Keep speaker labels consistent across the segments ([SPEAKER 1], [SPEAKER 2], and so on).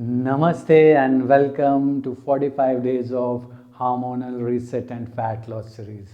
[SPEAKER 1] Namaste and welcome to 45 days of Hormonal Reset and Fat Loss series.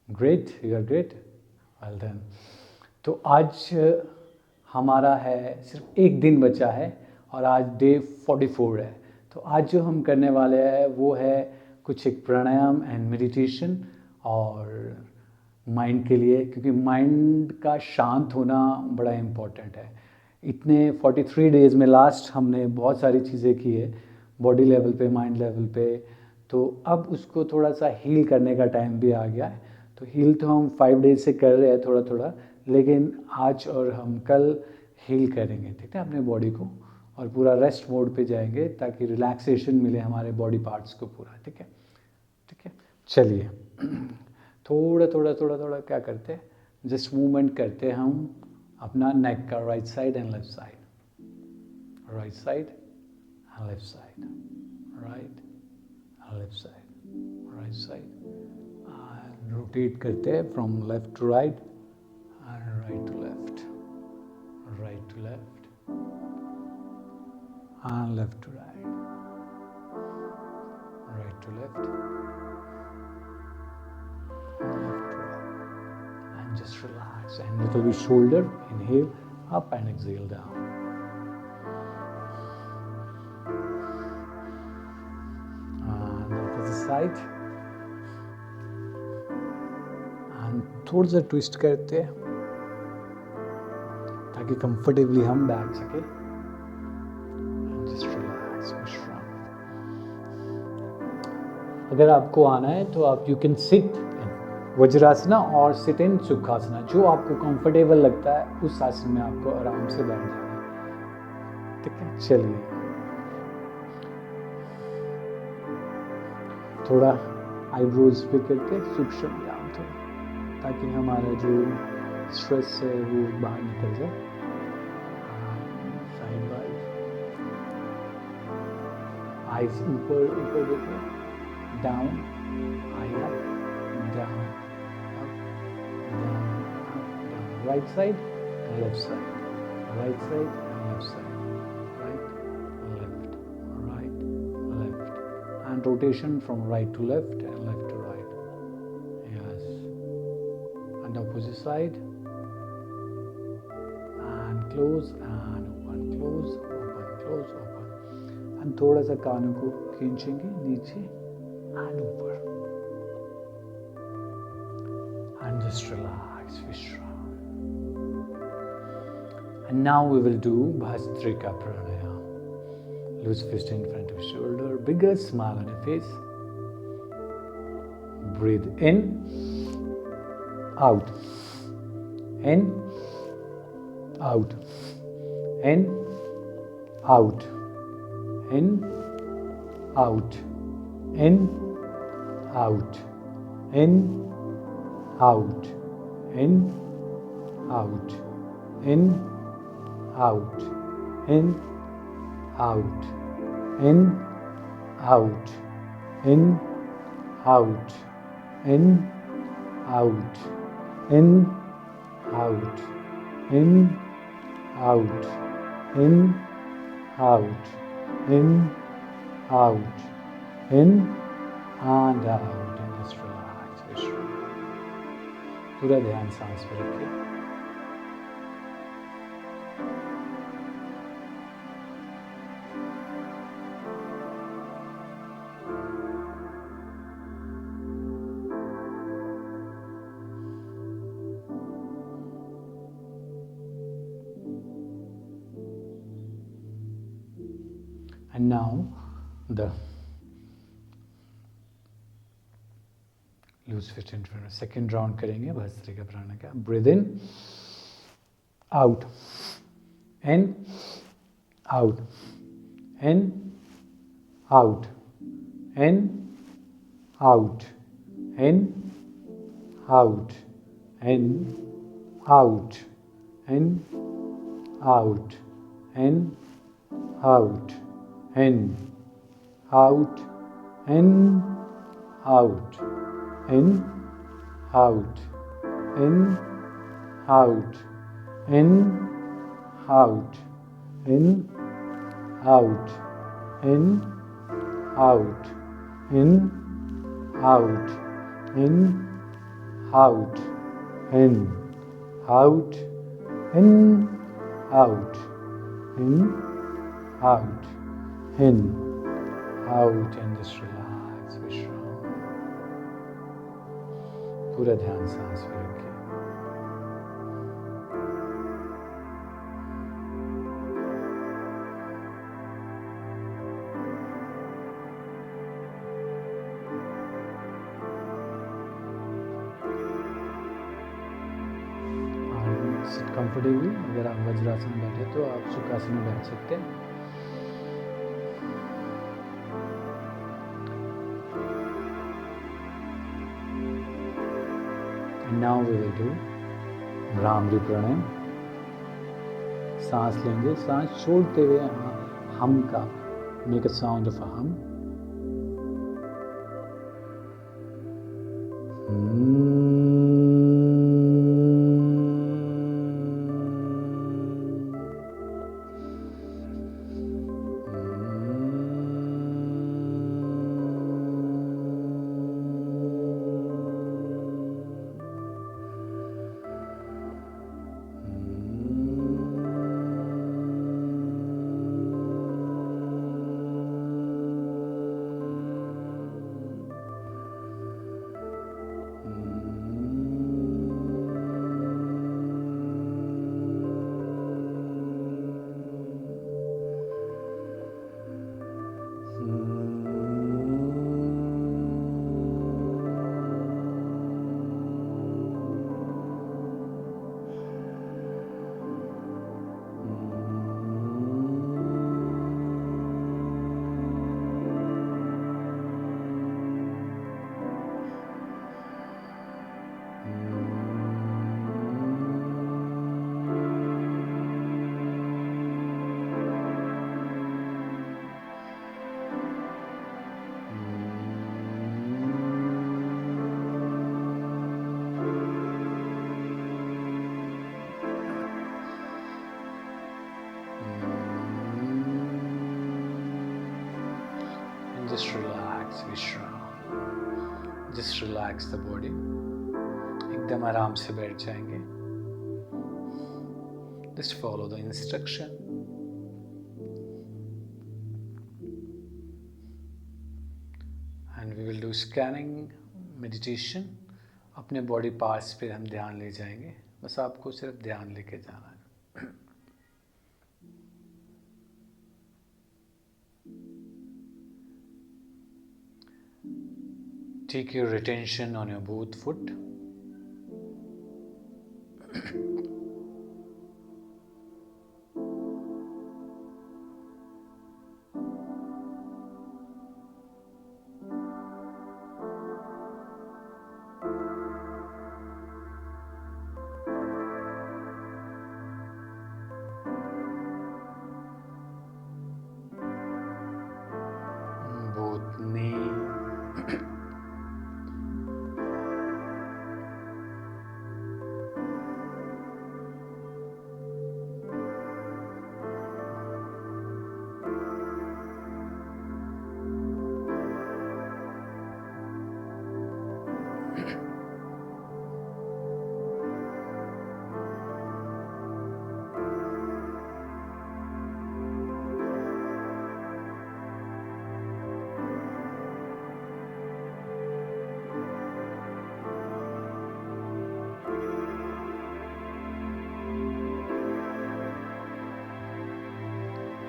[SPEAKER 1] Great, you are great. Well done. तो आज हमारा है सिर्फ एक दिन बचा है और आज डे 44 है. तो आज जो हम करने वाले हैं वो है कुछ एक प्राणायाम एंड मेडिटेशन और माइंड के लिए, क्योंकि माइंड का शांत होना बड़ा इम्पोर्टेंट है. इतने 43 डेज़ में लास्ट हमने बहुत सारी चीज़ें की है बॉडी लेवल पे, माइंड लेवल पे. तो अब उसको थोड़ा सा हील करने का टाइम भी आ गया है. तो हील तो हम 5 डेज से कर रहे हैं थोड़ा थोड़ा, लेकिन आज और हम कल हील करेंगे, ठीक है, अपने बॉडी को, और पूरा रेस्ट मोड पे जाएंगे ताकि रिलैक्सेशन मिले हमारे बॉडी पार्ट्स को पूरा. ठीक है, ठीक है. चलिए थोड़ा थोड़ा क्या करते हैं, जस्ट मूवमेंट करते हैं हम अपना नेक का, right side and left side, right side and left side, right and left side, right side. Rotate करते हैं from left to right and right to left, right to left and left to right, right to left, just relax and little bit shoulder, inhale up and exhale down. And opposite side. And थोड़ा सा twist करते हैं ताकि comfortably हम बैठ सके. And just relax, विश्राम. अगर आपको आना है तो आप यू कैन सिट वज्रासना और सिट इन सुखासना, जो आपको कंफर्टेबल लगता है उस आसन में आपको आराम से बैठ जाना. ठीक है, चलिए थोड़ा आईब्रोज पे करके सूक्ष्म व्यायाम थोड़ा, ताकि हमारा जो स्ट्रेस है वो बाहर निकल जाए. साइड वाइज आईज ऊपर ऊपर देखो, down, I up, down, up, down, up, down. Right side and left side, right side and left side, right, left, right, left, and rotation from right to left and left to right. Yes, and opposite side, and close and open, close, open, close, open, and थोड़ा सा कानों को खींचेंगे नीचे and ऊपर. And just relax, Vishram. And now we will do Bhastrika Pranayam. Loose fist in front of shoulder, bigger smile on your face. Breathe in, out, in, out, in, out, in, out, in, out, in, out, in, out, in, out, in, out, in, out, in, out, in, out, in, out, in, out, in, out, in, out, in, and out. And just relax, Vishram. पूरा ध्यान सांस पर रखिए. And now the loose fit in front. Second round करेंगे भस्त्रिका प्राणायाम का. Breathe in, out, in, out, in, out, in, out, in, out, in, out, in, out, in, out, in, out, in, out, in, out, in, out, in, out, in, out, in, out, in, out, in, out, in, out, in, out, in, out, in, out, and just relax, विश्राम. पूरा ध्यान सांस पे रखिए. Seat comfortably. अगर आप वज्रासन में बैठे तो आप सुखासन में बैठ सकते हैं. And now we will do bhramari प्राणायाम. सांस लेंगे, सांस छोड़ते हुए हम का make a sound of a हम. Just relax, विश्राम. Just relax the body. एकदम आराम से बैठ जाएंगे. Just follow the instruction. And we will do scanning meditation. अपने बॉडी पार्ट्स पे हम ध्यान ले जाएंगे. बस आपको सिर्फ ध्यान लेके जाना है. Take your attention on your both foot. Both knee.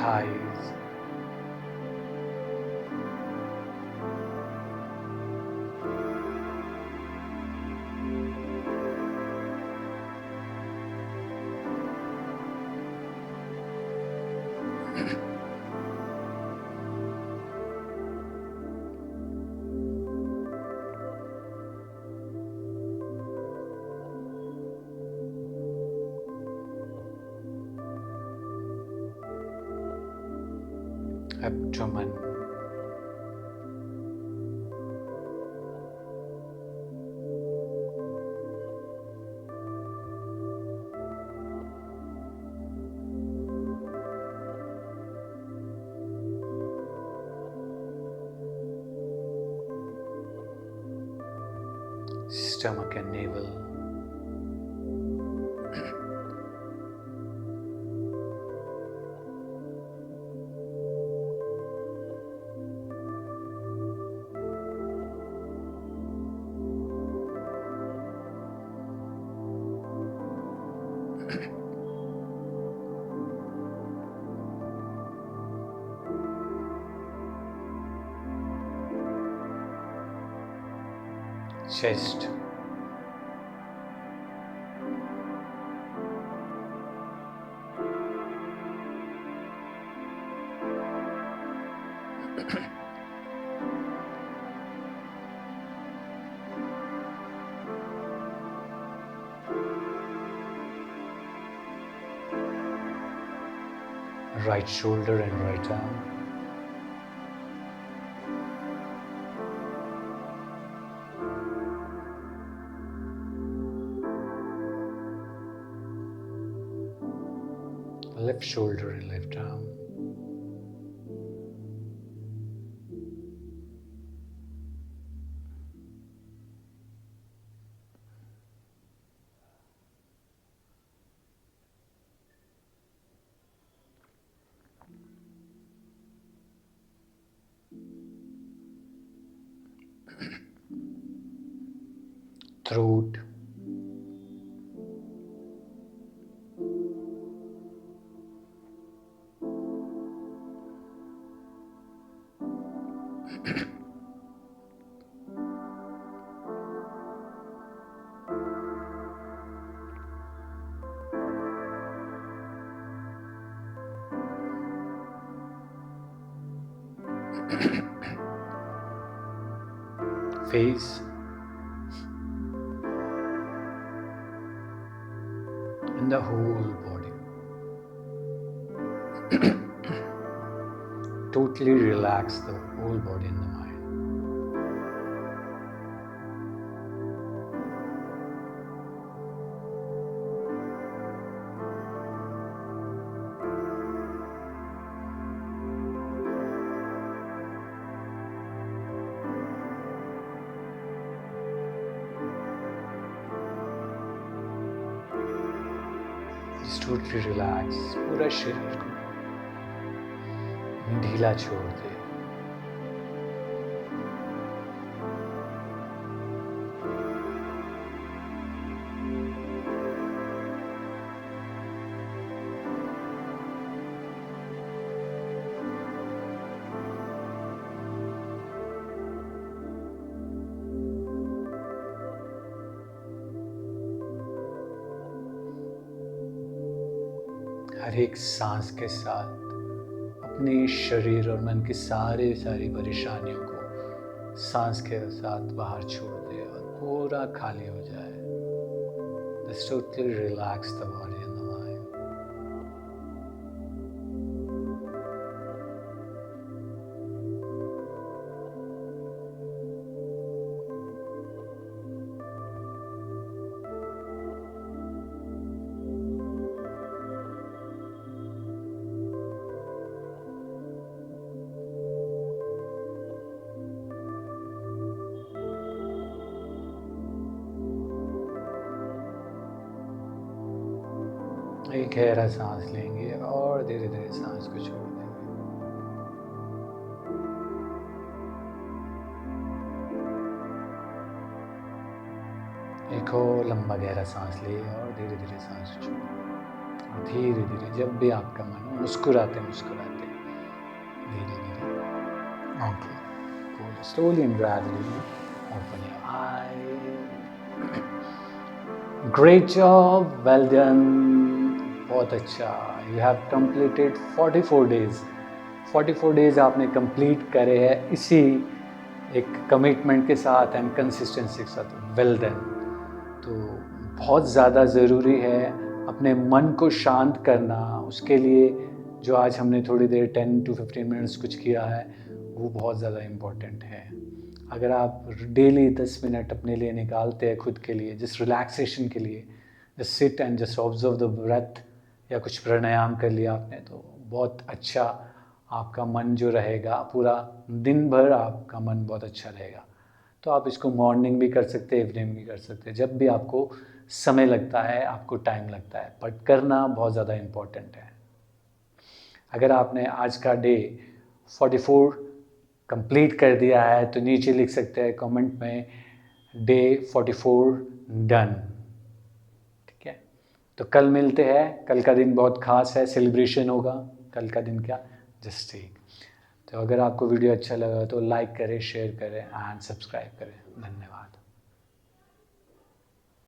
[SPEAKER 1] Thighs. Abdomen. stomach and navel. Chest. Right shoulder and right arm. Left shoulder and left arm. Throat. Face. And the whole body. Totally relax the whole body and the mind. Just totally relax पूरा शरीर को ढीला छोड़ दे. हर एक सांस के साथ अपने शरीर और मन की सारी परेशानियों को सांस के साथ बाहर छोड़ दे और पूरा खाली हो जाए. Just totally relax the body and the mind. एक गहरा सांस लेंगे और धीरे धीरे सांस को छोड़ देंगे. एक और लंबा गहरा सांस ले और धीरे धीरे सांस को छोड़. और धीरे धीरे जब भी आपका मन हो मुस्कुराते मुस्कुराते धीरे धीरे आंखें खोलो. Slowly and gradually open your eyes. Great job, well done. बहुत अच्छा. You have completed 44 days. 44 days आपने कंप्लीट करे हैं इसी एक कमिटमेंट के साथ एंड कंसिस्टेंसी के साथ. Well done. तो बहुत ज़्यादा ज़रूरी है अपने मन को शांत करना. उसके लिए जो आज हमने थोड़ी देर 10 to 15 मिनट्स कुछ किया है वो बहुत ज़्यादा इम्पोर्टेंट है. अगर आप डेली 10 मिनट अपने लिए निकालते हैं खुद के लिए जस्ट रिलैक्सेशन के लिए, just sit and just observe the breath या कुछ प्राणायाम कर लिया आपने तो बहुत अच्छा आपका मन जो रहेगा पूरा दिन भर आपका मन बहुत अच्छा रहेगा. तो आप इसको मॉर्निंग भी कर सकते हैं, इवनिंग भी कर सकते हैं, जब भी आपको समय लगता है, आपको टाइम लगता है, बट करना बहुत ज़्यादा इम्पोर्टेंट है। अगर आपने आज का डे 44 कंप्लीट कर दिया है तो नीचे लिख सकते हैं कमेंट में डे 44 डन। ठीक है, तो कल मिलते हैं। कल का दिन बहुत खास है, सेलिब्रेशन होगा कल का दिन क्या, जस्ट ठीक। तो अगर आपको वीडियो अच्छा लगा तो लाइक करें, शेयर करें एंड सब्सक्राइब करें। धन्यवाद।